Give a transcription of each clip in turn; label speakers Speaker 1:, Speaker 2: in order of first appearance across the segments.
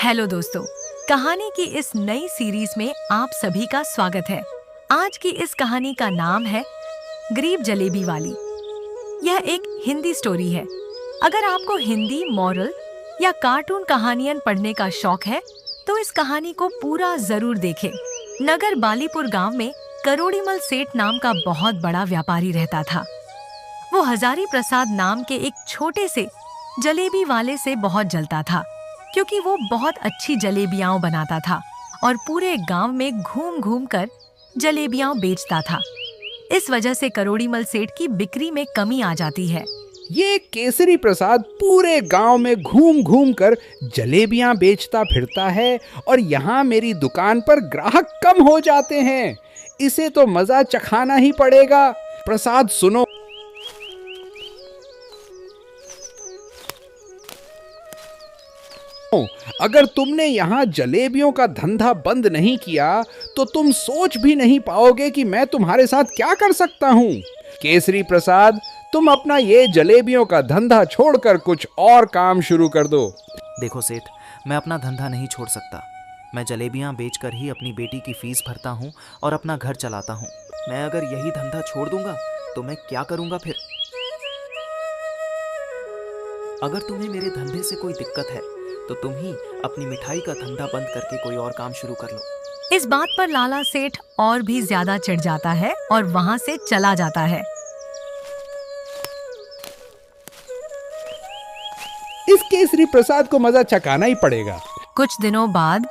Speaker 1: Hello दोस्तों, कहानी की इस नई सीरीज में आप सभी का स्वागत है। आज की इस कहानी का नाम है गरीब जलेबी वाली। यह एक हिंदी स्टोरी है। अगर आपको हिंदी मॉरल या कार्टून कहानियां पढ़ने का शौक है तो इस कहानी को पूरा जरूर देखें। नगर बालीपुर गांव में करोड़ीमल सेठ नाम का बहुत बड़ा व्यापारी रहता था। वो हजारी प्रसाद नाम के एक छोटे से जलेबी वाले से बहुत जलता था, क्योंकि वो बहुत अच्छी जलेबियां बनाता था और पूरे गांव में घूम घूम कर जलेबियां बेचता था। इस वजह से करोड़ीमल सेठ की बिक्री में कमी आ जाती है।
Speaker 2: ये केसरी प्रसाद पूरे गांव में घूम घूम कर जलेबियां बेचता फिरता है और यहाँ मेरी दुकान पर ग्राहक कम हो जाते हैं। इसे तो मजा चखाना ही पड़ेगा। प्रसाद सुनो, अगर तुमने यहाँ जलेबियों का धंधा बंद नहीं किया तो तुम सोच भी नहीं पाओगे कि मैं तुम्हारे साथ क्या कर सकता हूँ। केसरी प्रसाद, तुम अपना ये जलेबियों का धंधा छोड़कर कुछ और काम शुरू कर दो।
Speaker 3: देखो सेठ, मैं अपना धंधा नहीं छोड़ सकता। मैं जलेबियां बेचकर ही अपनी बेटी की फीस भरता हूँ और अपना घर चलाता हूँ। मैं अगर यही धंधा छोड़ दूंगा तो मैं क्या करूँगा फिर? अगर तुम्हें मेरे धंधे से कोई दिक्कत है तो तुम ही अपनी मिठाई का धंधा बंद करके कोई और काम शुरू कर लो।
Speaker 1: इस बात पर लाला सेठ और भी ज्यादा चिढ़ जाता है और वहाँ से चला जाता है।
Speaker 2: इस केसरी प्रसाद को मजा चखाना ही पड़ेगा।
Speaker 1: कुछ दिनों बाद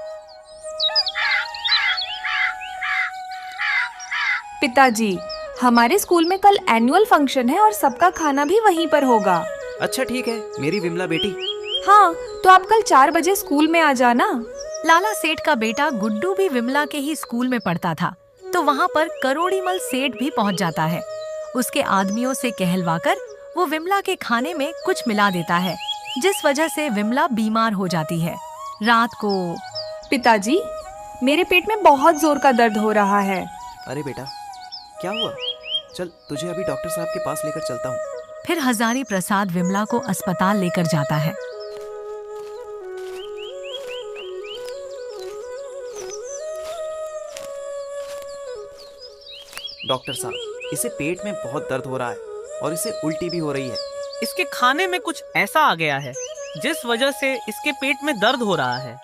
Speaker 4: पिताजी, हमारे स्कूल में कल एनुअल फंक्शन है और सबका खाना भी वहीं पर होगा।
Speaker 3: अच्छा ठीक है मेरी विमला बेटी।
Speaker 4: हाँ, तो आप कल 4 बजे स्कूल में आ जाना।
Speaker 1: लाला सेठ का बेटा गुड्डू भी विमला के ही स्कूल में पढ़ता था, तो वहाँ पर करोड़ीमल सेठ भी पहुँच जाता है। उसके आदमियों से कहलवाकर वो विमला के खाने में कुछ मिला देता है, जिस वजह से विमला बीमार हो जाती है। रात को
Speaker 4: पिताजी, मेरे पेट में बहुत जोर का दर्द हो रहा है।
Speaker 3: अरे बेटा, क्या हुआ? चल तुझे अभी डॉक्टर साहब के पास लेकर चलता हूँ।
Speaker 1: फिर हजारी प्रसाद विमला को अस्पताल लेकर जाता है।
Speaker 3: डॉक्टर साहब, इसे पेट में बहुत दर्द हो रहा है और इसे उल्टी भी हो रही है।
Speaker 5: इसके खाने में कुछ ऐसा आ गया है जिस वजह से इसके पेट में दर्द हो रहा है।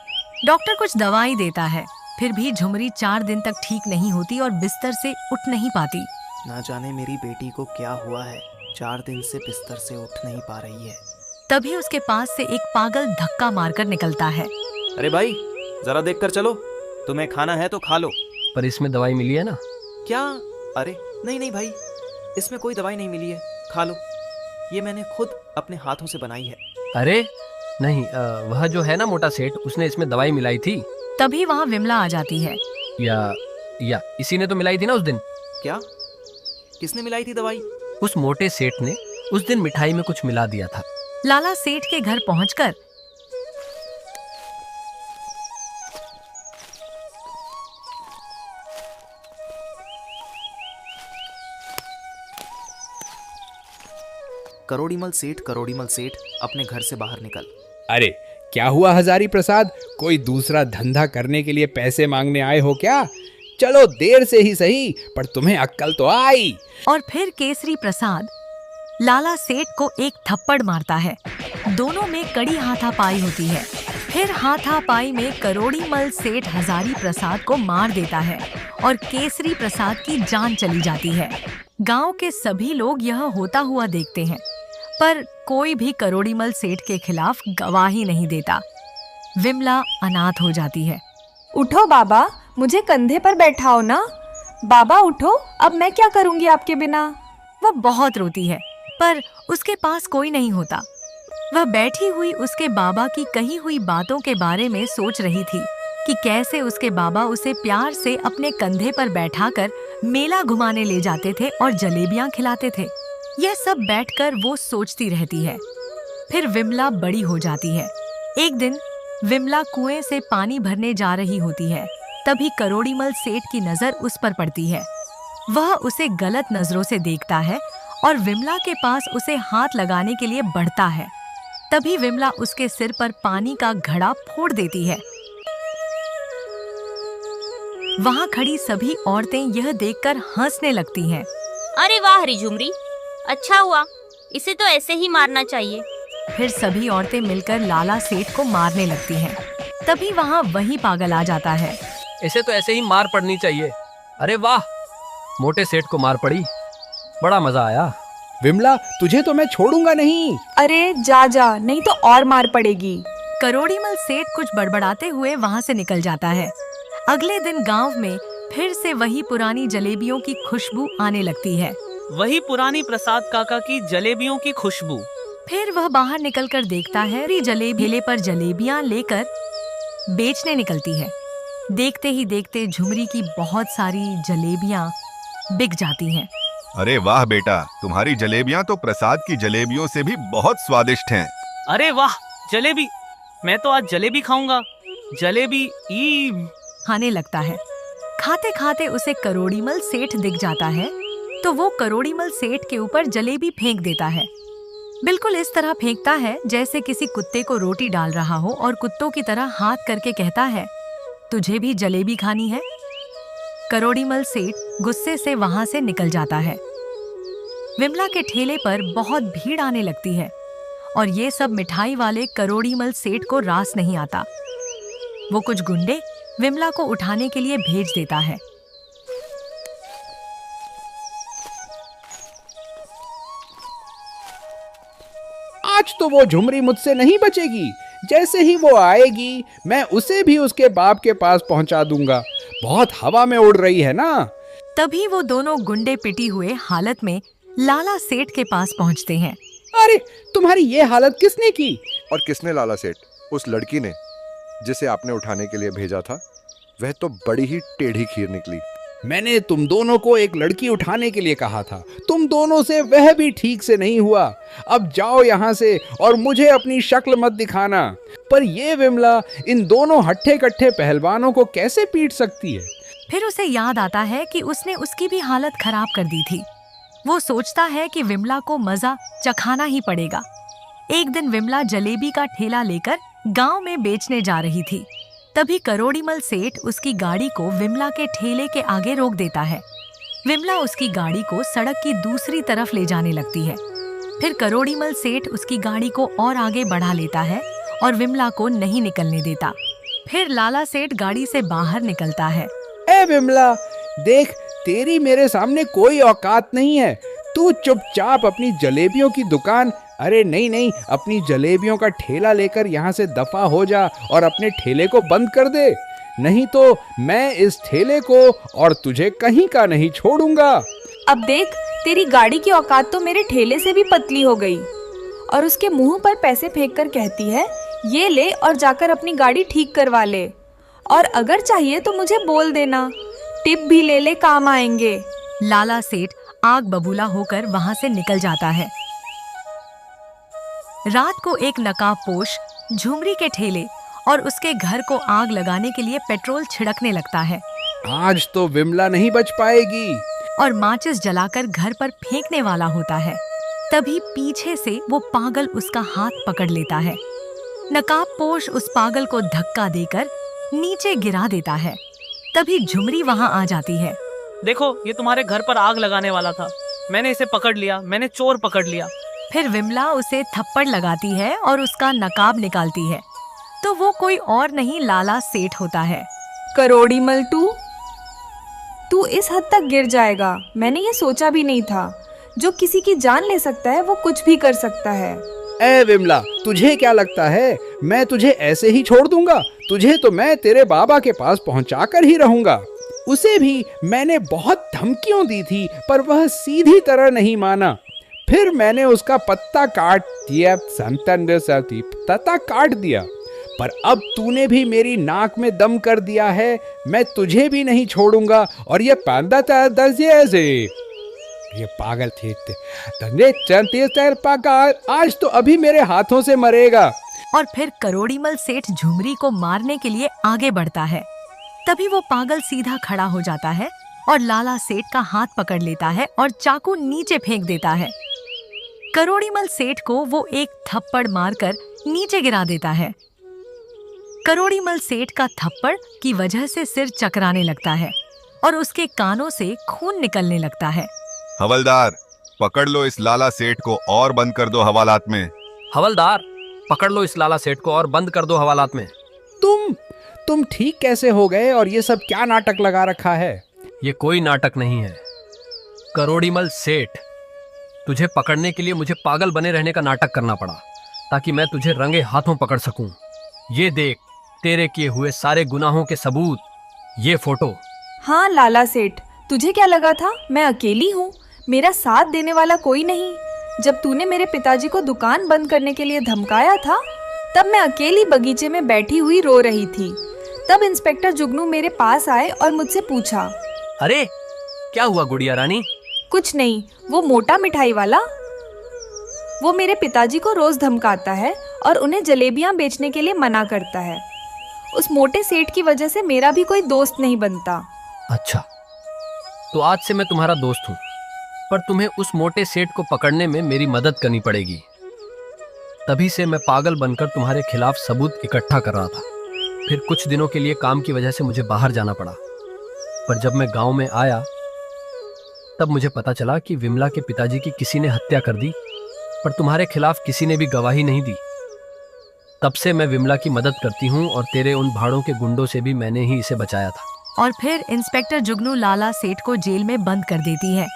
Speaker 1: डॉक्टर कुछ दवाई देता है, फिर भी झुमरी 4 दिन तक ठीक नहीं होती और बिस्तर से उठ नहीं पाती।
Speaker 3: ना जाने मेरी बेटी को क्या हुआ है, 4 दिन से बिस्तर से उठ नहीं पा रही है।
Speaker 1: तभी उसके पास से एक पागल धक्का मारकर निकलता है।
Speaker 3: अरे भाई, जरा देख कर चलो, तुम्हें खाना है तो खा लो।
Speaker 6: पर इसमें दवाई मिली है ना?
Speaker 3: क्या? अरे नहीं नहीं भाई, इसमें कोई दवाई नहीं मिली है, खा लो। ये मैंने खुद अपने हाथों से बनाई है।
Speaker 6: अरे नहीं, वह जो है ना मोटा सेठ, उसने इसमें दवाई मिलाई थी।
Speaker 1: तभी वहाँ विमला आ जाती है।
Speaker 6: या इसी ने तो मिलाई थी ना उस दिन।
Speaker 3: क्या? किसने मिलाई थी दवाई?
Speaker 6: उस मोटे सेठ ने उस दिन मिठाई में कुछ मिला दिया था।
Speaker 1: लाला सेठ के घर पहुंचकर
Speaker 3: करोड़ीमल सेठ अपने घर से बाहर निकल।
Speaker 2: अरे क्या हुआ हजारी प्रसाद, कोई दूसरा धंधा करने के लिए पैसे मांगने आए हो क्या? चलो देर से ही सही, पर तुम्हें अक्ल तो आई।
Speaker 1: और फिर केसरी प्रसाद लाला सेठ को एक थप्पड़ मारता है। दोनों में कड़ी हाथापाई होती है। फिर हाथापाई में करोड़ीमल सेठ हजारी प्रसाद को मार देता है और केसरी प्रसाद की जान चली जाती है। गांव के सभी लोग यह होता हुआ देखते हैं, पर कोई भी करोड़ीमल सेठ के खिलाफ गवाही नहीं देता। विमला अनाथ हो जाती है।
Speaker 4: उठो बाबा, मुझे कंधे पर बैठाओ ना। बाबा उठो, अब मैं क्या करूंगी आपके बिना।
Speaker 1: वह बहुत रोती है, पर उसके पास कोई नहीं होता। वह बैठी हुई उसके बाबा की कही हुई बातों के बारे में सोच रही थी कि कैसे उसके बाबा उसे प्यार से अपने कंधे पर बैठाकर मेला घुमाने ले जाते थे और जलेबियां खिलाते थे। यह सब बैठकर वो सोचती रहती है। फिर विमला बड़ी हो जाती है। एक दिन विमला कुएं से पानी भरने जा रही होती है। तभी करोड़ीमल सेठ की नजर उस पर पड़ती है। वह उसे गलत नजरों से देखता है और विमला के पास उसे हाथ लगाने के लिए बढ़ता है। तभी विमला उसके सिर पर पानी का घड़ा फोड़ देती है। वहां खड़ी सभी औरतें यह देखकर हंसने लगती हैं।
Speaker 7: अरे वाह हरी झुमरी, अच्छा हुआ, इसे तो ऐसे ही मारना चाहिए।
Speaker 1: फिर सभी औरतें मिलकर लाला सेठ को मारने लगती हैं। तभी वहां वही पागल आ जाता है।
Speaker 6: इसे तो ऐसे ही मार पड़नी चाहिए। अरे वाह, मोटे सेठ को मार पड़ी, बड़ा मजा आया।
Speaker 2: विमला, तुझे तो मैं छोड़ूंगा नहीं।
Speaker 4: अरे जा जा, नहीं तो और मार पड़ेगी।
Speaker 1: करोड़ीमल सेठ कुछ बड़बड़ाते हुए वहां से निकल जाता है। अगले दिन गांव में फिर से वही पुरानी जलेबियों की खुशबू आने लगती है।
Speaker 5: वही पुरानी प्रसाद काका की जलेबियों की खुशबू।
Speaker 1: फिर वह बाहर निकलकर देखता है कि जलेबी ठेले पर जलेबियां लेकर बेचने निकलती है। देखते ही देखते झुमरी की बहुत सारी जलेबियां बिक जाती हैं।
Speaker 8: अरे वाह बेटा, तुम्हारी जलेबियां तो प्रसाद की जलेबियों से भी बहुत स्वादिष्ट हैं।
Speaker 5: अरे वाह जलेबी, मैं तो आज जलेबी खाऊंगा। जलेबी ई
Speaker 1: खाने लगता है। खाते खाते उसे करोड़ीमल सेठ दिख जाता है तो वो करोड़ीमल सेठ के ऊपर जलेबी फेंक देता है। बिल्कुल इस तरह फेंकता है जैसे किसी कुत्ते को रोटी डाल रहा हो और कुत्तों की तरह हाथ करके कहता है, तुझे भी जलेबी खानी है? करोड़ीमल सेठ गुस्से से वहां से निकल जाता है। विमला के ठेले पर बहुत भीड़ आने लगती है और ये सब मिठाई वाले करोड़ीमल सेठ को रास नहीं आता। वो कुछ गुंडे विमला को उठाने के लिए भेज देता है।
Speaker 2: आज तो वो झुमरी मुझसे नहीं बचेगी। जैसे ही वो आएगी मैं उसे भी उसके बाप के पास पहुंचा दूंगा। बहुत हवा में उड़ रही है ना।
Speaker 1: तभी वो दोनों गुंडे पिटी हुए हालत में लाला सेठ के पास पहुंचते हैं।
Speaker 2: अरे, तुम्हारी ये हालत किसने की?
Speaker 9: और किसने लाला सेठ? उस लड़की ने, जिसे आपने उठाने के लिए भेजा था। वह तो बड़ी ही टेढ़ी खीर निकली।
Speaker 2: मैंने तुम दोनों को एक लड़की उठाने के लिए कहा था। तुम दोनों से वह भी ठीक से नहीं हुआ। अब जाओ यहाँ से और मुझे अपनी शक्ल मत दिखाना। पर ये विमला इन दोनों हट्ठे कट्ठे पहलवानों को कैसे पीट सकती है?
Speaker 1: फिर उसे याद आता है कि उसने उसकी भी हालत खराब कर दी थी। वो सोचता है कि विमला को मजा चखाना ही पड़ेगा। एक दिन विमला जलेबी का ठेला लेकर गांव में बेचने जा रही थी। तभी करोड़ीमल सेठ उसकी गाड़ी को विमला के ठेले के आगे रोक देता है। विमला उसकी गाड़ी को सड़क की दूसरी तरफ ले जाने लगती है। फिर करोड़ीमल सेठ उसकी गाड़ी को और आगे बढ़ा लेता है और विमला को नहीं निकलने देता। फिर लाला सेठ गाड़ी से बाहर निकलता है।
Speaker 2: ए विमला, देख, तेरी मेरे सामने कोई औकात नहीं है। तू चुपचाप अपनी जलेबियों की दुकान, अरे नहीं, अपनी जलेबियों का ठेला लेकर यहाँ से दफा हो जा और अपने ठेले को बंद कर दे। नहीं तो मैं इस ठेले को और तुझे कहीं का नहीं छोड़ूंगा।
Speaker 4: अब देख, तेरी गाड़ी की औकात तो मेरे ठेले से भी पतली हो गई। और उसके मुंह पर पैसे फेंक कर कहती है, ये ले और जाकर अपनी गाड़ी ठीक करवा ले। और अगर चाहिए तो मुझे बोल देना, टिप भी ले ले, काम आएंगे।
Speaker 1: लाला सेठ आग बबूला होकर वहां से निकल जाता है। रात को एक नकाबपोश झुमरी के ठेले और उसके घर को आग लगाने के लिए पेट्रोल छिड़कने लगता है।
Speaker 2: आज तो विमला नहीं बच पाएगी।
Speaker 1: और माचिस जलाकर घर पर फेंकने वाला होता है। तभी पीछे से वो पागल उसका हाथ पकड़ लेता है। नकाबपोश उस पागल को धक्का देकर नीचे गिरा देता है। तभी झुमरी वहां आ जाती है।
Speaker 5: देखो, ये तुम्हारे घर पर आग लगाने वाला था। मैंने इसे पकड़ लिया, मैंने चोर पकड़ लिया।
Speaker 1: फिर विमला उसे थप्पड़ लगाती है और उसका नकाब निकालती है तो वो कोई और नहीं लाला सेठ होता है।
Speaker 4: करोड़ीमल तू इस हद तक गिर जाएगा, मैंने ये सोचा भी नहीं था। जो किसी की जान ले सकता है वो कुछ भी कर सकता है।
Speaker 2: ए विमला, तुझे क्या लगता है मैं तुझे ऐसे ही छोड़ दूंगा? तुझे तो मैं तेरे बाबा के पास पहुंचा कर ही रहूंगा। उसे भी मैंने बहुत धमकियों दी थी पर वह सीधी तरह नहीं माना। फिर मैंने उसका पत्ता काट दिया, पत्ता काट दिया। पर अब तूने भी मेरी नाक में दम कर दिया है, मैं तुझे भी नहीं छोड़ूंगा। और ये पांदा ये पागल थे, आज तो अभी मेरे हाथों से मरेगा।
Speaker 1: और फिर करोड़ीमल सेठ झुमरी को मारने के लिए आगे बढ़ता है। तभी वो पागल सीधा खड़ा हो जाता है और लाला सेठ का हाथ पकड़ लेता है और चाकू नीचे फेंक देता है। करोड़ीमल सेठ को वो एक थप्पड़ मारकर नीचे गिरा देता है। करोड़ीमल सेठ का थप्पड़ की वजह से सिर चकराने लगता है और उसके कानों से खून निकलने लगता है।
Speaker 8: हवलदार, पकड़ लो इस लाला सेठ को और बंद कर दो हवालात में।
Speaker 6: हवलदार, पकड़ लो इस लाला सेठ को और बंद कर दो हवालात में।
Speaker 2: तुम ठीक कैसे हो गए और ये सब क्या नाटक लगा रखा है?
Speaker 6: ये कोई नाटक नहीं है करोड़ीमल सेठ, तुझे पकड़ने के लिए मुझे पागल बने रहने का नाटक करना पड़ा ताकि मैं तुझे रंगे हाथों पकड़ सकूं। ये देख, तेरे किए हुए सारे गुनाहों के सबूत, ये फोटो।
Speaker 4: हाँ लाला सेठ, तुझे क्या लगा था मैं अकेली हूँ? मेरा साथ देने वाला कोई नहीं। जब तूने मेरे पिताजी को दुकान बंद करने के लिए धमकाया था, तब मैं अकेली बगीचे में बैठी हुई रो रही थी। तब इंस्पेक्टर जुगनू मेरे पास आए और मुझसे पूछा,
Speaker 6: अरे क्या हुआ गुड़िया रानी?
Speaker 4: कुछ नहीं, वो मोटा मिठाई वाला, वो मेरे पिताजी को रोज धमकाता है और उन्हें जलेबियां बेचने के लिए मना करता है। उस मोटे सेठ की वजह से मेरा भी कोई दोस्त नहीं बनता।
Speaker 6: अच्छा, तो आज से मैं तुम्हारा दोस्त हूँ, पर तुम्हें उस मोटे सेठ को पकड़ने में मेरी मदद करनी पड़ेगी। तभी से मैं पागल बनकर तुम्हारे खिलाफ सबूत इकट्ठा कर रहा था। फिर कुछ दिनों के लिए काम की वजह से मुझे बाहर जाना पड़ा, पर जब मैं गांव में आया तब मुझे पता चला कि विमला के पिताजी की किसी ने हत्या कर दी, पर तुम्हारे खिलाफ किसी ने भी गवाही नहीं दी। तब से मैं विमला की मदद करती हूँ और तेरे उन भाड़ों के गुंडों से भी मैंने ही इसे बचाया था।
Speaker 1: और फिर इंस्पेक्टर जुगनू लाला सेठ को जेल में बंद कर देती है।